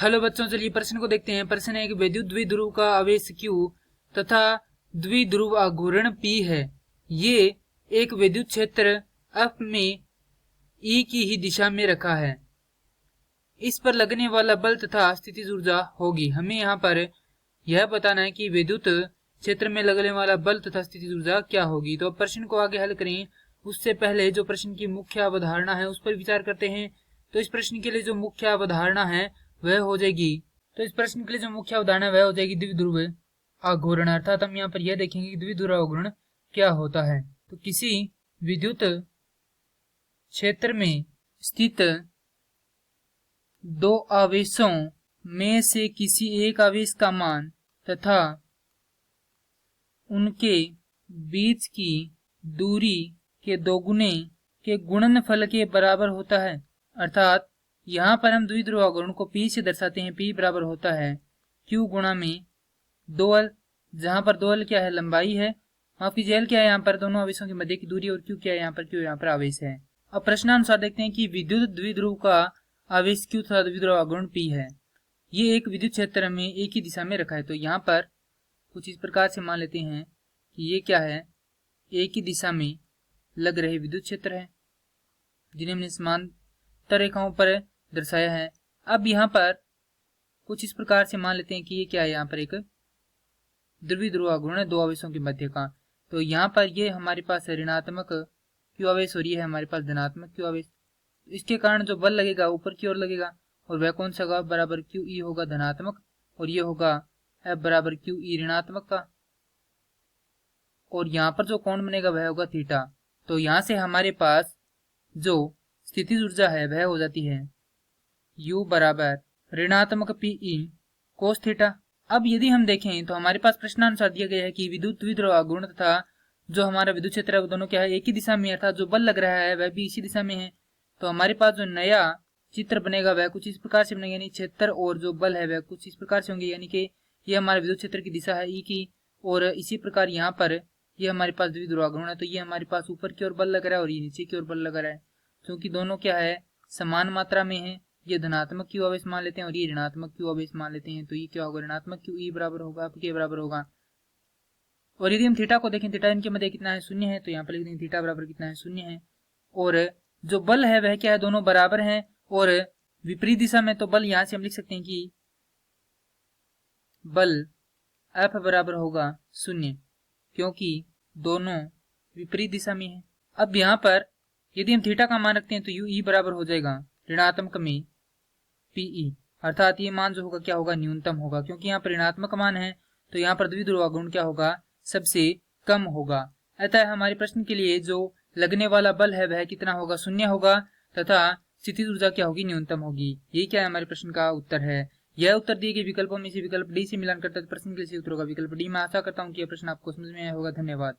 Hello बच्चों, चलिए प्रश्न को देखते हैं। प्रश्न है कि विद्युत द्विध्रुव का आवेश Q तथा द्विध्रुव आघूर्ण P है। ये एक विद्युत क्षेत्र F में E की ही दिशा में रखा है। इस पर लगने वाला बल तथा स्थितिज ऊर्जा होगी। हमें यहाँ पर यह बताना है कि विद्युत क्षेत्र में लगने वाला बल तथा स्थितिज ऊर्जा क्या होगी। तो प्रश्न को आगे हल करें उससे पहले जो प्रश्न की मुख्य अवधारणा है उस पर विचार करते हैं। तो इस प्रश्न के लिए जो मुख्य अवधारणा है वह हो जाएगी द्विध्रुव आघूर्ण। अर्थात हम यहाँ पर यह देखेंगे कि द्विध्रुव आघूर्ण क्या होता है। तो किसी विद्युत क्षेत्र में स्थित दो आवेशों में से किसी एक आवेश का मान तथा उनके बीच की दूरी के दोगुने के गुणनफल के बराबर होता है। अर्थात यहाँ पर हम द्विध्रुव आघूर्ण को P से दर्शाते हैं। P बराबर होता है Q गुणा में 2L, जहां पर 2L क्या है, लंबाई है। माफ कीजिए, L क्या है, यहाँ पर दोनों आवेशों के मध्य की दूरी, और Q क्या है, Q यहाँ पर आवेश है। अब प्रश्नानुसार देखते हैं कि विद्युत द्विध्रुव का आवेश Q तथा द्विध्रुव आघूर्ण P है। ये एक विद्युत क्षेत्र में एक ही दिशा में रखा है। तो यहाँ पर कुछ इस प्रकार से मान लेते हैं कि ये क्या है, एक ही दिशा में लग रहे विद्युत क्षेत्र है जिन्हें हमने समांतर रेखाओं पर दर्शाया है। अब यहाँ पर कुछ इस प्रकार से मान लेते हैं कि ये क्या है, यहाँ पर एक द्विध्रुव आघूर्ण है दो आवेशों के मध्य का। तो यहाँ पर ये हमारे पास ऋणात्मक Q आवेश और ये है हमारे पास धनात्मक Q आवेश। इसके कारण जो बल लगेगा ऊपर की ओर लगेगा, और वह कौन सा होगा, बराबर QE होगा धनात्मक, और ये होगा F बराबर QE ऋणात्मक का। और यहाँ पर जो कोण बनेगा वह होगा थीटा। तो यहाँ से हमारे पास जो स्थितिज ऊर्जा है वह हो जाती है U बराबर ऋणात्मक PE कोस थीटा। अब यदि हम देखें तो हमारे पास प्रश्नानुसार दिया गया है कि विद्युत द्विध्रुव आघूर्ण तथा जो हमारा विद्युत क्षेत्र है वो दोनों क्या है, एक ही दिशा में, अर्थात जो बल लग रहा है वह भी इसी दिशा में है। तो हमारे पास जो नया चित्र बनेगा वह कुछ इस प्रकार से बनेगा, यानी क्षेत्र और जो बल है वह कुछ इस प्रकार से होंगे, यानी कि ये हमारे विद्युत क्षेत्र की दिशा है E की, और इसी प्रकार यहाँ पर ये हमारे पास द्विध्रुव आघूर्ण है। तो ये हमारे पास ऊपर की ओर बल लग रहा है और ये नीचे की ओर बल लग रहा है। क्योंकि दोनों क्या है, समान मात्रा में है। ये धनात्मक Q आवेश मान लेते हैं और ये ऋणात्मक Q आवेश मान लेते हैं। तो ये क्या होगा, ऋणात्मक QE बराबर होगा के बराबर होगा। और यदि हम थीटा को देखें, थीटा इनके मध्य कितना है, 0 है। तो यहाँ पर लिख देंगे थीटा बराबर कितना है, 0 है। और जो बल है वह क्या है, दोनों बराबर हैं। और विपरीत दिशा में तो बल यहाँ से हम लिख सकते हैं कि बल F बराबर होगा 0, क्योंकि दोनों विपरीत दिशा में है। अब यहाँ पर यदि हम थीटा का मान रखते हैं तो UE बराबर हो जाएगा ऋणात्मक में PE, अर्थात ये मान जो होगा क्या होगा, न्यूनतम होगा। क्योंकि यहाँ पर ऋणात्मक मान है तो यहाँ पर द्विध्रुव आघूर्ण क्या होगा, सबसे कम होगा। अतः हमारे प्रश्न के लिए जो लगने वाला बल है वह कितना होगा, 0 होगा, तथा स्थितिज ऊर्जा क्या होगी, न्यूनतम होगी। यही क्या है हमारे प्रश्न का उत्तर है। यह उत्तर दिए गए विकल्पों में से विकल्प डी से मिलान करता है। प्रश्न के लिए उत्तर होगा विकल्प डी। मैं आशा करता हूँ कि यह प्रश्न आपको समझ में आया होगा। धन्यवाद।